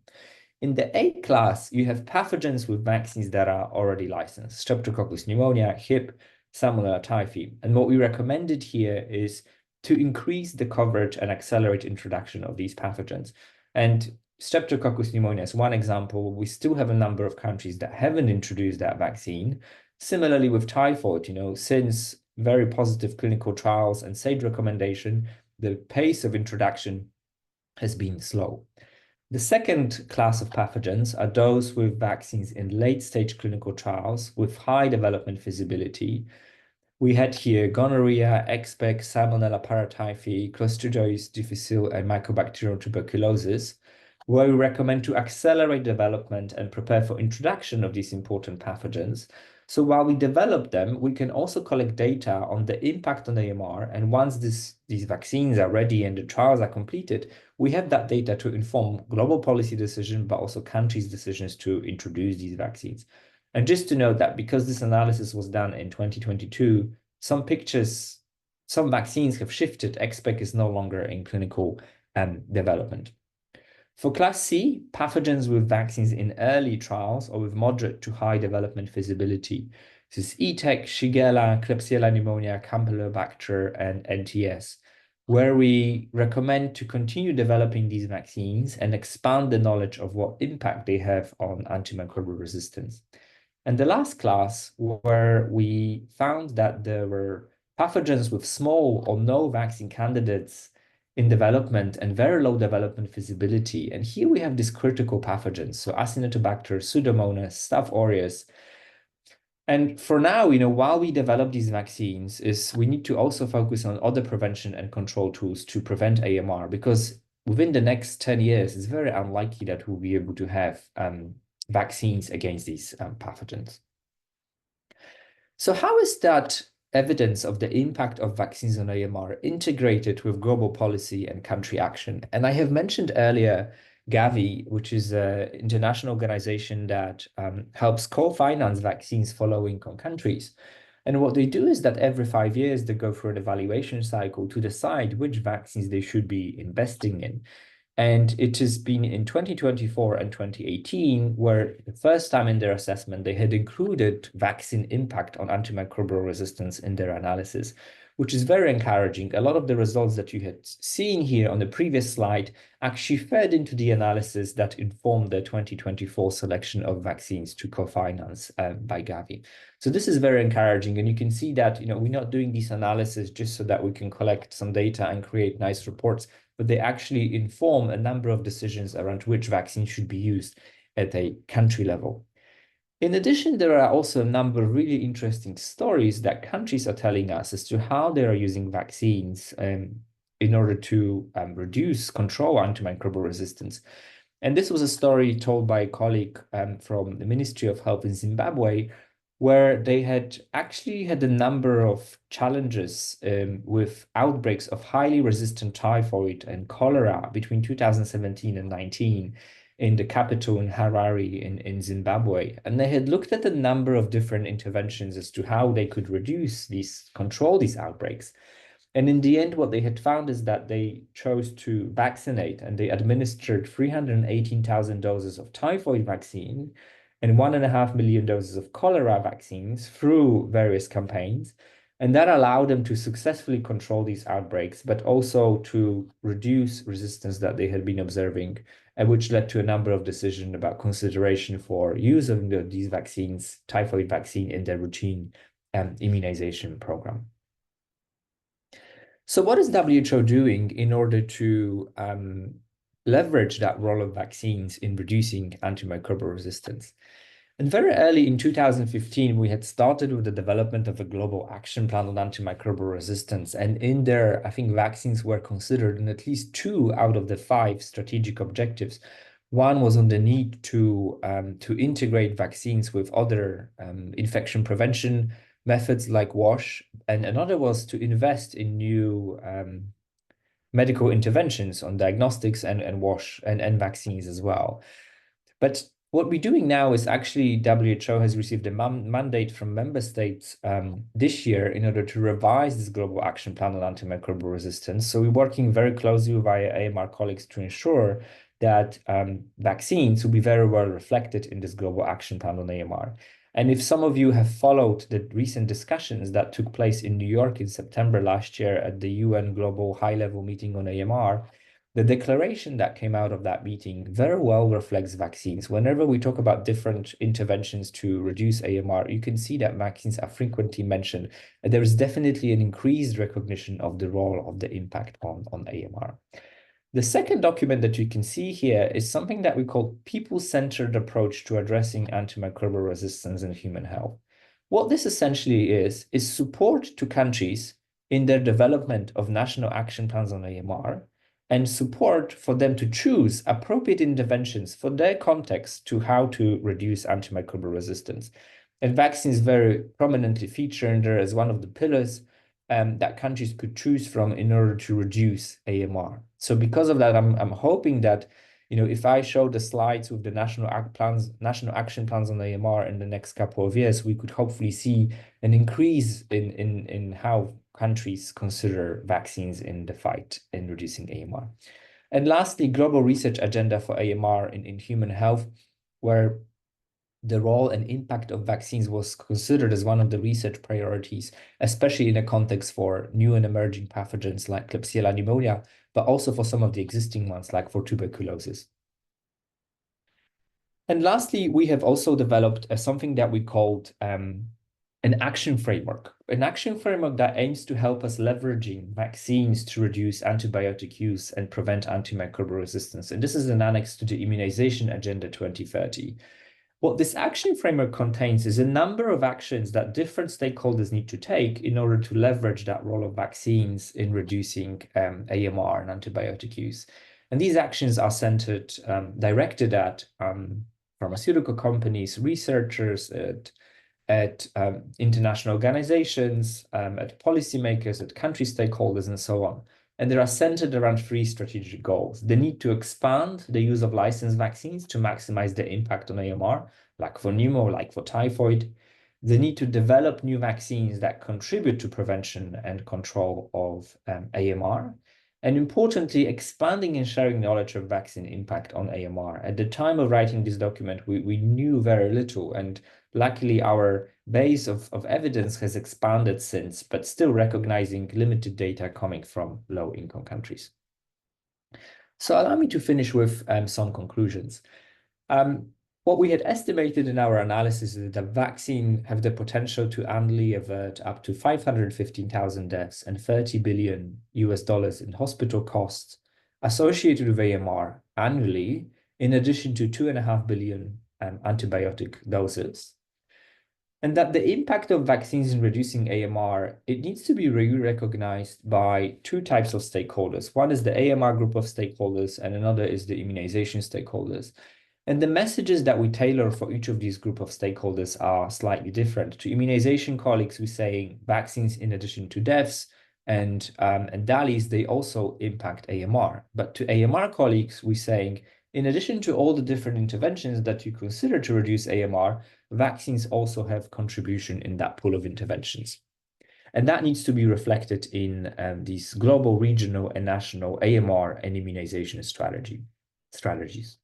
In the A class, you have pathogens with vaccines that are already licensed, Streptococcus pneumonia, Hib, Salmonella typhi. And what we recommended here is to increase the coverage and accelerate introduction of these pathogens. And Streptococcus pneumonia is one example. We still have a number of countries that haven't introduced that vaccine. Similarly with typhoid, since very positive clinical trials and SAGE recommendation, the pace of introduction has been slow. The second class of pathogens are those with vaccines in late-stage clinical trials with high development feasibility. We had here gonorrhea, Exbec, Salmonella paratyphi, Clostridioides difficile, and Mycobacterium tuberculosis, where we recommend to accelerate development and prepare for introduction of these important pathogens. So while we develop them, we can also collect data on the impact on AMR. And once these vaccines are ready and the trials are completed, we have that data to inform global policy decisions, but also countries' decisions to introduce these vaccines. And just to note that because this analysis was done in 2022, some vaccines have shifted. Exbec is no longer in clinical development. For Class C, pathogens with vaccines in early trials or with moderate to high development feasibility. This is ETEC, Shigella, Klebsiella pneumonia, Campylobacter, and NTS, where we recommend to continue developing these vaccines and expand the knowledge of what impact they have on antimicrobial resistance. And the last class, where we found that there were pathogens with small or no vaccine candidates in development and very low development feasibility. And here we have these critical pathogens, so Acinetobacter, Pseudomonas, Staph aureus. And for now, while we develop these vaccines, we need to also focus on other prevention and control tools to prevent AMR, because within the next 10 years, it's very unlikely that we'll be able to have vaccines against these pathogens. So how is that evidence of the impact of vaccines on AMR integrated with global policy and country action? And I have mentioned earlier Gavi, which is an international organization that helps co-finance vaccines for low-income countries. And what they do is that every 5 years, they go through an evaluation cycle to decide which vaccines they should be investing in. And it has been in 2024 and 2018 where the first time in their assessment, they had included vaccine impact on antimicrobial resistance in their analysis, which is very encouraging. A lot of the results that you had seen here on the previous slide actually fed into the analysis that informed the 2024 selection of vaccines to co-finance by Gavi. So this is very encouraging. And you can see that, we're not doing these analyses just so that we can collect some data and create nice reports, but they actually inform a number of decisions around which vaccine should be used at a country level. In addition, there are also a number of really interesting stories that countries are telling us as to how they are using vaccines in order to control antimicrobial resistance. And this was a story told by a colleague from the Ministry of Health in Zimbabwe, where they had actually had a number of challenges with outbreaks of highly resistant typhoid and cholera between 2017 and 19 in the capital in Harare in Zimbabwe. And they had looked at a number of different interventions as to how they could control these outbreaks. And in the end, what they had found is that they chose to vaccinate, and they administered 318,000 doses of typhoid vaccine and 1.5 million doses of cholera vaccines through various campaigns. And that allowed them to successfully control these outbreaks, but also to reduce resistance that they had been observing, and which led to a number of decisions about consideration for use of these vaccines, typhoid vaccine, in their routine immunization program. So what is WHO doing in order to leverage that role of vaccines in reducing antimicrobial resistance? And very early in 2015, we had started with the development of a global action plan on antimicrobial resistance. And in there, I think vaccines were considered in at least 2 out of the 5 strategic objectives. One was on the need to integrate vaccines with other infection prevention methods like WASH, and another was to invest in new medical interventions on diagnostics and WASH and vaccines as well. But what we're doing now is actually WHO has received a mandate from member states this year in order to revise this global action plan on antimicrobial resistance. So we're working very closely with our AMR colleagues to ensure that vaccines will be very well reflected in this global action plan on AMR. And if some of you have followed the recent discussions that took place in New York in September last year at the UN Global High-Level Meeting on AMR, the declaration that came out of that meeting very well reflects vaccines. Whenever we talk about different interventions to reduce AMR, you can see that vaccines are frequently mentioned. And there is definitely an increased recognition of the role of the impact on AMR. The second document that you can see here is something that we call people-centered approach to addressing antimicrobial resistance in human health. What this essentially is support to countries in their development of national action plans on AMR, and support for them to choose appropriate interventions for their context to how to reduce antimicrobial resistance. And vaccines very prominently feature in there as one of the pillars that countries could choose from in order to reduce AMR. So because of that, I'm hoping that, if I show the slides with the national action plans on AMR in the next couple of years, we could hopefully see an increase in how countries consider vaccines in the fight in reducing AMR. And lastly, global research agenda for AMR in human health, where the role and impact of vaccines was considered as one of the research priorities, especially in a context for new and emerging pathogens like Klebsiella pneumonia, but also for some of the existing ones like for tuberculosis. And lastly, we have also developed something that we called an action framework that aims to help us leveraging vaccines to reduce antibiotic use and prevent antimicrobial resistance. And this is an annex to the Immunization Agenda 2030. What this action framework contains is a number of actions that different stakeholders need to take in order to leverage that role of vaccines in reducing AMR and antibiotic use. And these actions are centered, directed at pharmaceutical companies, researchers, at international organizations, at policymakers, at country stakeholders, and so on. And they are centered around 3 strategic goals. The need to expand the use of licensed vaccines to maximize their impact on AMR, like for pneumo, like for typhoid. The need to develop new vaccines that contribute to prevention and control of AMR. And importantly, expanding and sharing knowledge of vaccine impact on AMR. At the time of writing this document, we knew very little, and luckily our base of evidence has expanded since, but still recognizing limited data coming from low-income countries. So allow me to finish with some conclusions. What we had estimated in our analysis is that the vaccine have the potential to annually avert up to 515,000 deaths and $30 billion in hospital costs associated with AMR annually, in addition to $2.5 billion antibiotic doses. And that the impact of vaccines in reducing AMR, it needs to be really recognized by two types of stakeholders. One is the AMR group of stakeholders, and another is the immunization stakeholders. And the messages that we tailor for each of these group of stakeholders are slightly different. To immunization colleagues, we're saying vaccines, in addition to deaths and DALIs, they also impact AMR. But to AMR colleagues, we're saying, in addition to all the different interventions that you consider to reduce AMR, vaccines also have contribution in that pool of interventions. And that needs to be reflected in these global, regional, and national AMR and immunization strategies.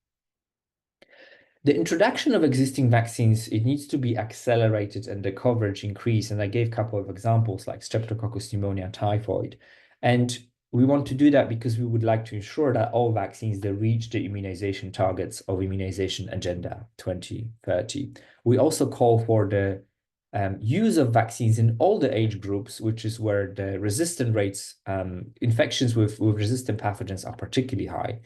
The introduction of existing vaccines, it needs to be accelerated and the coverage increase. And I gave a couple of examples like Streptococcus pneumonia, typhoid. And we want to do that because we would like to ensure that all vaccines, they reach the immunization targets of Immunization Agenda 2030. We also call for the use of vaccines in all the age groups, which is where the resistant rates, infections with resistant pathogens are particularly high.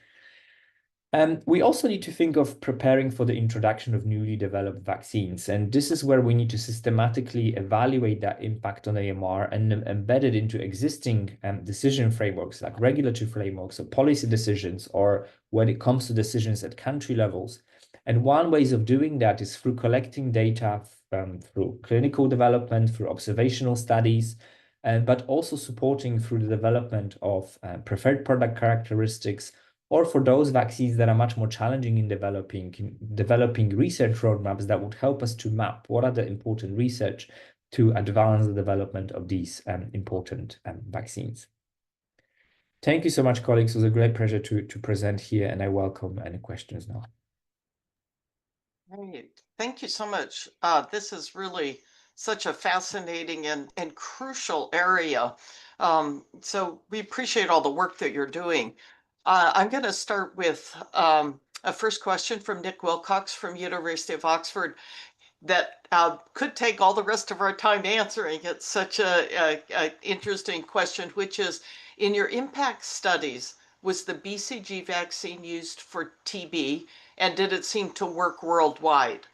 We also need to think of preparing for the introduction of newly developed vaccines. And this is where we need to systematically evaluate that impact on AMR and embed it into existing decision frameworks, like regulatory frameworks or policy decisions, or when it comes to decisions at country levels. And one ways of doing that is through collecting data through clinical development, through observational studies, but also supporting through the development of preferred product characteristics, or for those vaccines that are much more challenging in developing research roadmaps that would help us to map what are the important research to advance the development of these important vaccines. Thank you so much, colleagues. It was a great pleasure to present here, and I welcome any questions now. Great. Thank you so much. This is really such a fascinating and crucial area. So we appreciate all the work that you're doing. I'm going to start with a first question from Nick Wilcox from University of Oxford that could take all the rest of our time answering. It's such a interesting question, which is, in your impact studies, was the BCG vaccine used for TB, and did it seem to work worldwide?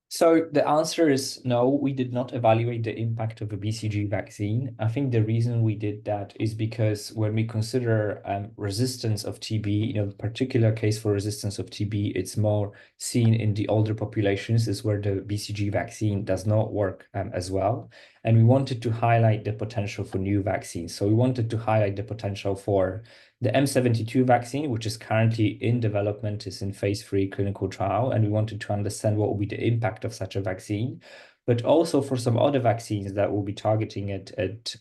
So the answer is no, we did not evaluate the impact of a BCG vaccine. I think the reason we did that is because when we consider resistance of TB, the particular case for resistance of TB, it's more seen in the older populations, is where the BCG vaccine does not work as well. And we wanted to highlight the potential for new vaccines. So we wanted to highlight the potential for the M72 vaccine, which is currently in development, is in phase 3 clinical trial, and we wanted to understand what will be the impact of such a vaccine, but also for some other vaccines that will be targeting at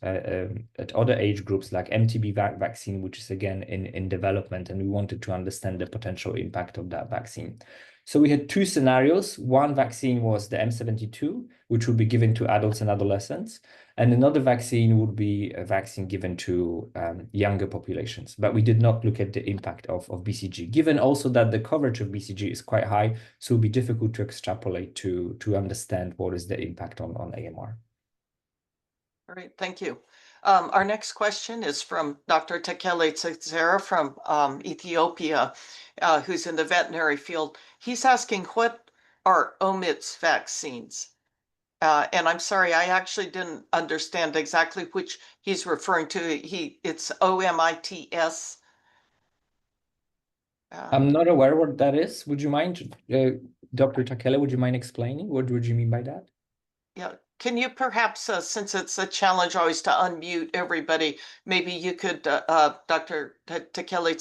other age groups, like MTB vaccine, which is again in development, and we wanted to understand the potential impact of that vaccine. So we had two scenarios. One vaccine was the M72, which would be given to adults and adolescents. And another vaccine would be a vaccine given to younger populations. But we did not look at the impact of BCG, given also that the coverage of BCG is quite high. So it would be difficult to extrapolate to understand what is the impact on AMR. All right, thank you. Our next question is from Dr. Tekele Tsetsera from Ethiopia, who's in the veterinary field. He's asking, what are OMITS vaccines? And I'm sorry, I actually didn't understand exactly which he's referring to. It's OMITS. I'm not aware what that is. Would you mind, Dr. Takele, would you mind explaining? What would you mean by that? Yeah. Can you perhaps, since it's a challenge always to unmute everybody, maybe you could, Dr. Tekele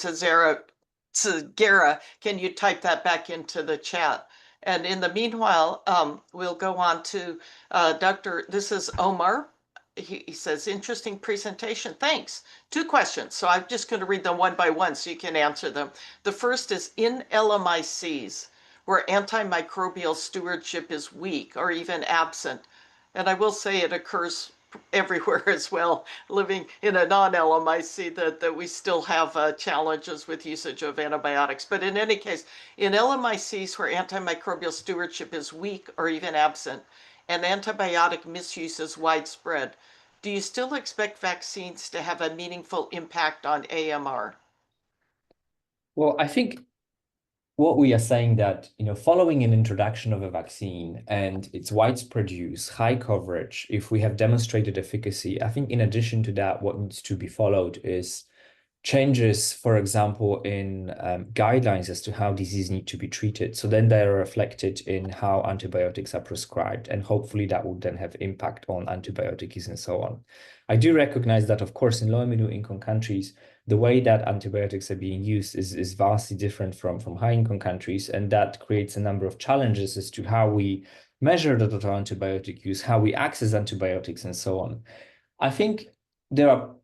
Tsegera, can you type that back into the chat? And in the meanwhile, we'll go on to this is Omar. He says, interesting presentation. Thanks. Two questions. So I'm just going to read them one by one so you can answer them. The first is, in LMICs, where antimicrobial stewardship is weak or even absent, and I will say it occurs everywhere as well, living in a non-LMIC, that we still have challenges with usage of antibiotics. But in any case, in LMICs where antimicrobial stewardship is weak or even absent, and antibiotic misuse is widespread, do you still expect vaccines to have a meaningful impact on AMR? Well, I think what we are saying that, following an introduction of a vaccine and its widespread use, high coverage, if we have demonstrated efficacy, I think in addition to that, what needs to be followed is changes, for example, in guidelines as to how disease need to be treated. So then they are reflected in how antibiotics are prescribed, and hopefully that will then have impact on antibiotic use and so on. I do recognize that, of course, in low and middle income countries, the way that antibiotics are being used is vastly different from high income countries, and that creates a number of challenges as to how we measure the total antibiotic use, how we access antibiotics, and so on. I think there are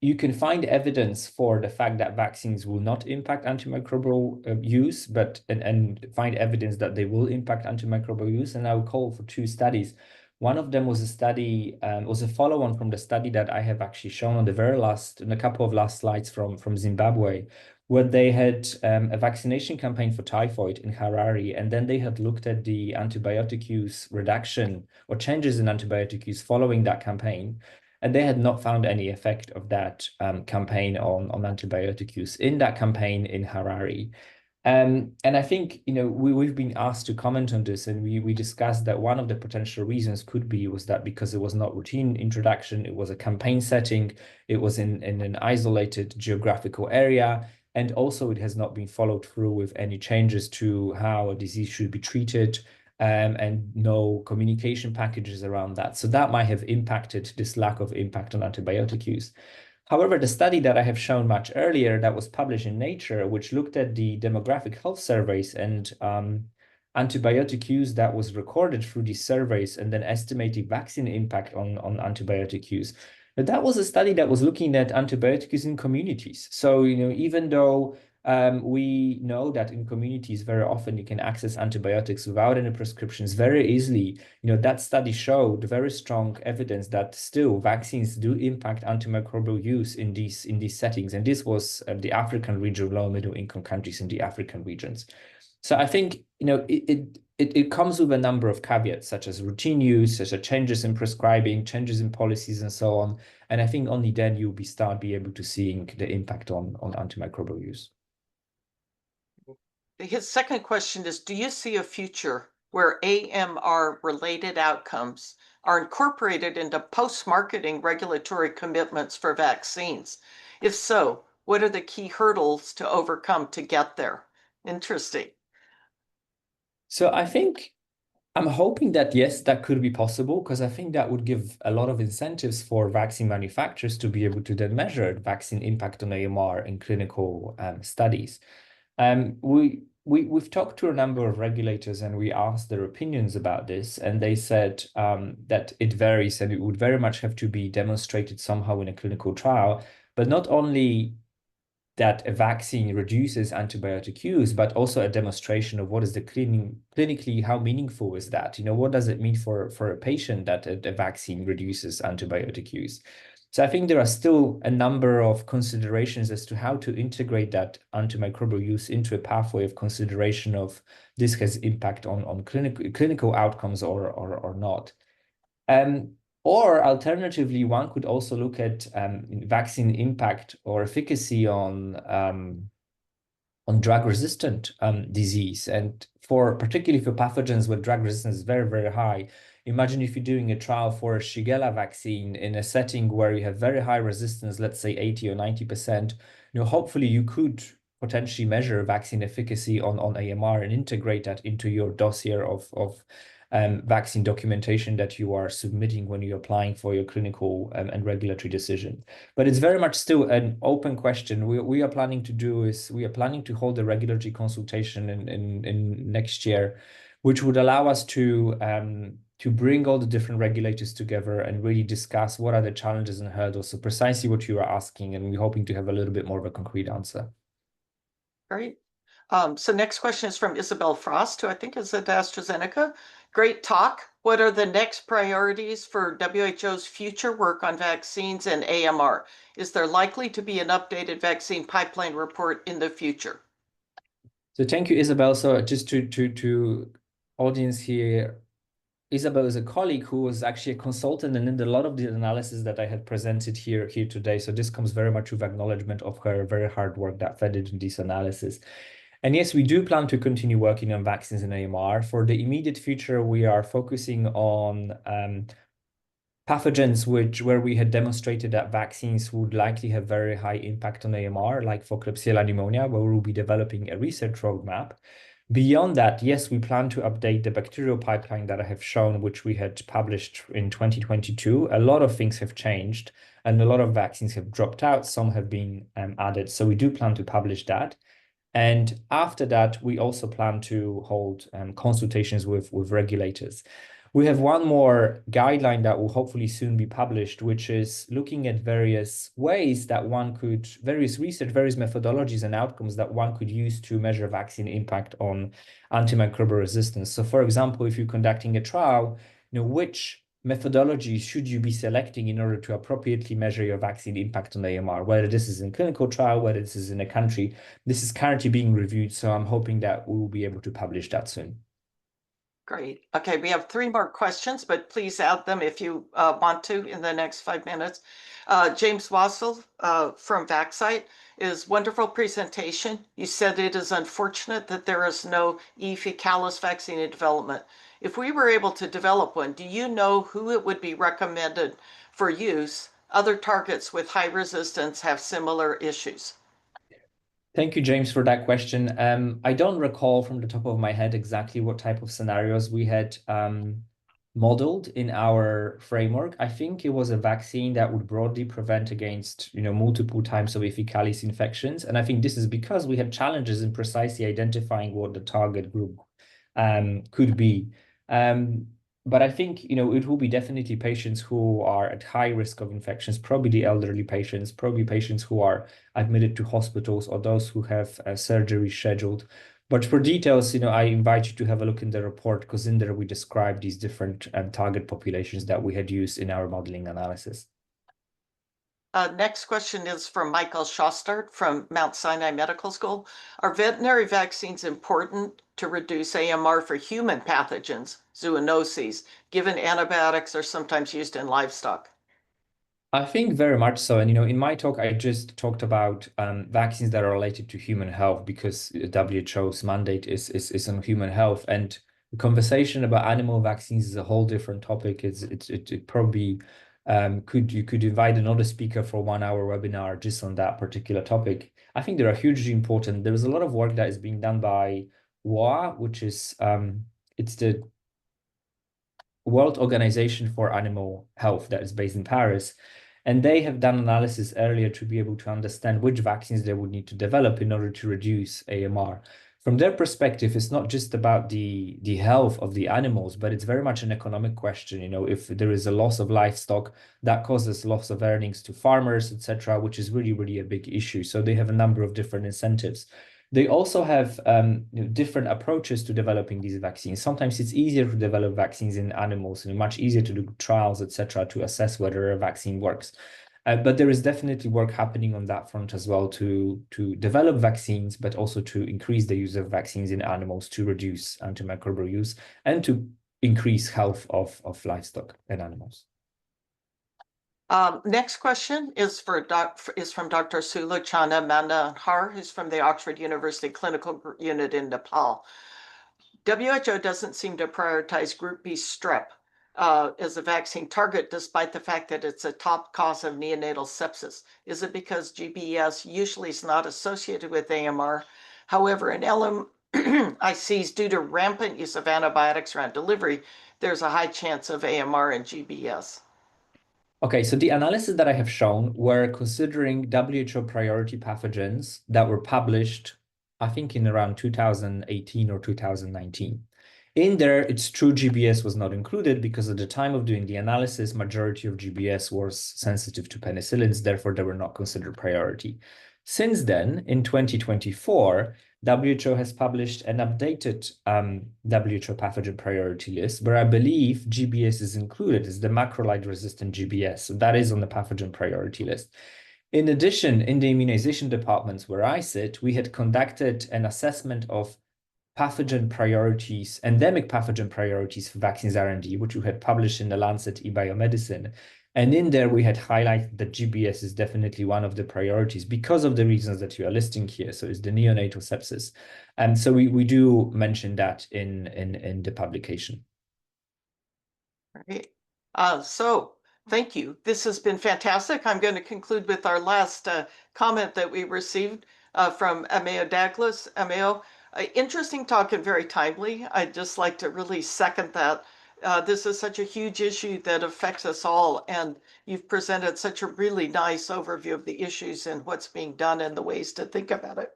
you can find evidence for the fact that vaccines will not impact antimicrobial use, and find evidence that they will impact antimicrobial use. And I will call for two studies. One of them was a study, was a follow-on from the study that I have actually shown on the very last, in a couple of last slides from Zimbabwe, where they had a vaccination campaign for typhoid in Harare, and then they had looked at the antibiotic use reduction or changes in antibiotic use following that campaign. And they had not found any effect of that campaign on antibiotic use in that campaign in Harare. And I think, we've been asked to comment on this, and we discussed that one of the potential reasons could be was that because it was not routine introduction, it was a campaign setting, it was in an isolated geographical area, and also it has not been followed through with any changes to how a disease should be treated, and no communication packages around that. So that might have impacted this lack of impact on antibiotic use. However, the study that I have shown much earlier that was published in Nature, which looked at the demographic health surveys and antibiotic use that was recorded through these surveys and then estimated vaccine impact on antibiotic use. But that was a study that was looking at antibiotic use in communities. So, even though we know that in communities, very often you can access antibiotics without any prescriptions very easily. That study showed very strong evidence that still vaccines do impact antimicrobial use in these settings. And this was the African region, low and middle income countries in the African regions. So I think, it comes with a number of caveats, such as routine use, such as changes in prescribing, changes in policies, and so on. And I think only then you'll be able to seeing the impact on antimicrobial use. His second question is, do you see a future where AMR-related outcomes are incorporated into post-marketing regulatory commitments for vaccines? If so, what are the key hurdles to overcome to get there? Interesting. So I think I'm hoping that, yes, that could be possible, because I think that would give a lot of incentives for vaccine manufacturers to be able to then measure vaccine impact on AMR in clinical studies. We've talked to a number of regulators and we asked their opinions about this, and they said that it varies and it would very much have to be demonstrated somehow in a clinical trial, but not only that a vaccine reduces antibiotic use, but also a demonstration of what is the clinically, how meaningful is that? What does it mean for a patient that a vaccine reduces antibiotic use? So I think there are still a number of considerations as to how to integrate that antimicrobial use into a pathway of consideration of this has impact on clinical outcomes or not. Or alternatively, one could also look at vaccine impact or efficacy on drug-resistant disease. And particularly for pathogens where drug resistance is very, very high. Imagine if you're doing a trial for a Shigella vaccine in a setting where you have very high resistance, let's say 80 or 90%, hopefully you could potentially measure vaccine efficacy on AMR and integrate that into your dossier of vaccine documentation that you are submitting when you're applying for your clinical and regulatory decision. But it's very much still an open question. We are planning to hold a regulatory consultation in next year, which would allow us to bring all the different regulators together and really discuss what are the challenges and hurdles. So precisely what you are asking, and we're hoping to have a little bit more of a concrete answer. Great. So next question is from Isabel Frost, who I think is at AstraZeneca. Great talk. What are the next priorities for WHO's future work on vaccines and AMR? Is there likely to be an updated vaccine pipeline report in the future? So thank you, Isabel. So just to audience here, Isabel is a colleague who was actually a consultant and did a lot of the analysis that I had presented here today. So this comes very much with acknowledgement of her very hard work that fed into this analysis. And yes, we do plan to continue working on vaccines and AMR. For the immediate future, we are focusing on pathogens where we had demonstrated that vaccines would likely have very high impact on AMR, like for Klebsiella pneumonia, where we'll be developing a research roadmap. Beyond that, yes, we plan to update the bacterial pipeline that I have shown, which we had published in 2022. A lot of things have changed and a lot of vaccines have dropped out. Some have been added. So we do plan to publish that. And after that, we also plan to hold consultations with regulators. We have one more guideline that will hopefully soon be published, which is looking at various ways that various research, various methodologies and outcomes that one could use to measure vaccine impact on antimicrobial resistance. So for example, if you're conducting a trial, which methodology should you be selecting in order to appropriately measure your vaccine impact on AMR, whether this is in clinical trial, whether this is in a country. This is currently being reviewed, so I'm hoping that we will be able to publish that soon. Great. Okay, we have 3 more questions, but please add them if you want to in the next 5 minutes. James Wassel from Vaxite is wonderful presentation. You said it is unfortunate that there is no E. faecalis vaccine in development. If we were able to develop one, do you know who it would be recommended for use? Other targets with high resistance have similar issues. Thank you, James, for that question. I don't recall from the top of my head exactly what type of scenarios we had modeled in our framework. I think it was a vaccine that would broadly prevent against, multiple types of E. faecalis infections. And I think this is because we had challenges in precisely identifying what the target group could be. But I think, it will be definitely patients who are at high risk of infections, probably the elderly patients, probably patients who are admitted to hospitals or those who have surgery scheduled. But for details, I invite you to have a look in the report because in there we describe these different target populations that we had used in our modeling analysis. Next question is from Michael Shostart from Mount Sinai Medical School. Are veterinary vaccines important to reduce AMR for human pathogens, zoonoses, given antibiotics are sometimes used in livestock? I think very much so. And, in my talk, I just talked about vaccines that are related to human health because WHO's mandate is on human health. And the conversation about animal vaccines is a whole different topic. It probably you could invite another speaker for a 1-hour webinar just on that particular topic. I think they are hugely important. There is a lot of work that is being done by WOA, which is it's the World Organization for Animal Health that is based in Paris. And they have done analysis earlier to be able to understand which vaccines they would need to develop in order to reduce AMR. From their perspective, it's not just about the health of the animals, but it's very much an economic question. If there is a loss of livestock, that causes loss of earnings to farmers, etc., which is really, really a big issue. So they have a number of different incentives. They also have different approaches to developing these vaccines. Sometimes it's easier to develop vaccines in animals and much easier to do trials, etc., to assess whether a vaccine works. But there is definitely work happening on that front as well to develop vaccines, but also to increase the use of vaccines in animals to reduce antimicrobial use and to increase health of livestock and animals. Next question is from Dr. Sulochana Manahar, who's from the Oxford University Clinical Unit in Nepal. WHO doesn't seem to prioritize Group B strep as a vaccine target, despite the fact that it's a top cause of neonatal sepsis. Is it because GBS usually is not associated with AMR? However, in LMICs, due to rampant use of antibiotics around delivery, there's a high chance of AMR and GBS. Okay, so the analysis that I have shown were considering WHO priority pathogens that were published, I think, in around 2018 or 2019. In there, it's true GBS was not included because at the time of doing the analysis, majority of GBS was sensitive to penicillins, therefore they were not considered priority. Since then, in 2024, WHO has published an updated WHO pathogen priority list where I believe GBS is included, is the macrolide resistant GBS. So that is on the pathogen priority list. In addition, in the immunization departments where I sit, we had conducted an assessment of pathogen priorities, endemic pathogen priorities for vaccines R&D, which we had published in the Lancet eBiomedicine. And in there, we had highlighted that GBS is definitely one of the priorities because of the reasons that you are listing here. So it's the neonatal sepsis. And so we do mention that in the publication. Right. So thank you. This has been fantastic. I'm going to conclude with our last comment that we received from Ameo Douglas. Ameo, interesting talk and very timely. I'd just like to really second that. This is such a huge issue that affects us all, and you've presented such a really nice overview of the issues and what's being done and the ways to think about it.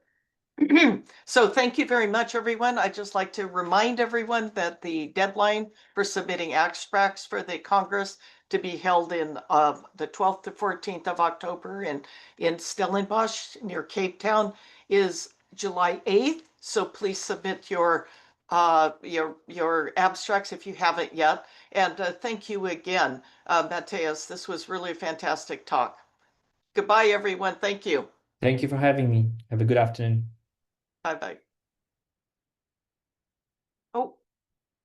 So thank you very much, everyone. I'd just like to remind everyone that the deadline for submitting abstracts for the Congress to be held in the 12th to 14th of October in Stellenbosch near Cape Town is July 8th. So please submit your abstracts if you haven't yet. And thank you again, Mateusz. This was really a fantastic talk. Goodbye, everyone. Thank you. Thank you for having me. Have a good afternoon. Bye-bye.